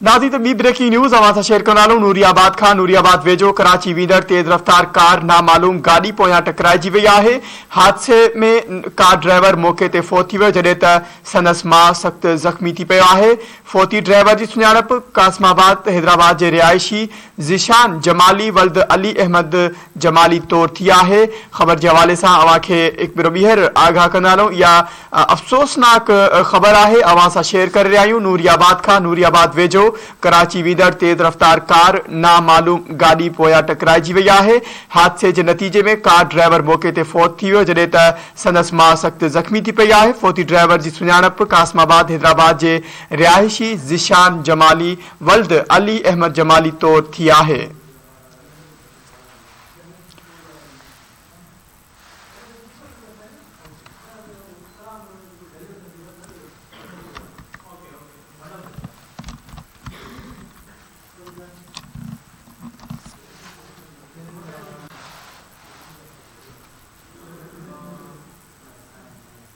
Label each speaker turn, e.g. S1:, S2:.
S1: नाज़रीन त ॿी ब्रेकिंग न्यूज़ अवां सां शेयर करण वालो नूरियाबाद खां नूरियाबाद वेझो कराची वींदड़ तेज़ रफ़्तार कार नामालूम गाॾी पोयां टकराइजी वई आहे। हादसे में कार ड्राइवर मौके ते फ़ौत थी वियो जॾहिं त संदसि माउ सख़्त ज़ख़्मी थी पियो आहे। फ़ौती ड्राइवर जी सुञाणप कासमाबाद हैदराबाद जे रिहायशी ज़िशान जमाली वल्द अली अहमद जमाली तौर थी आहे। ख़बर जे हवाले सां अवां खे हिकु भेरो ॿीहर आगाह कंदा हलूं। इहा अफ़सोसनाक ख़बर आहे अवां सां शेयर करे रहिया आहियूं। नूरियाबाद खां नूरियाबाद वेझो कराची वींदड़ तेज़ रफ़्तार कार नामालूम गाॾी पोयां टकराइजी वई आहे। हादसे जे नतीजे में कार ड्राइवर मौके ते फ़ौत थी वियो जॾहिं त संदसि माउ सख़्त ज़ख़्मी थी पई आहे। फ़ौती ड्राइवर जी सुञाणप कासमाबाद हैदराबाद जे रिहायशी ज़िशान जमाली वल्द अली अहमद जमाली तौर थी आहे।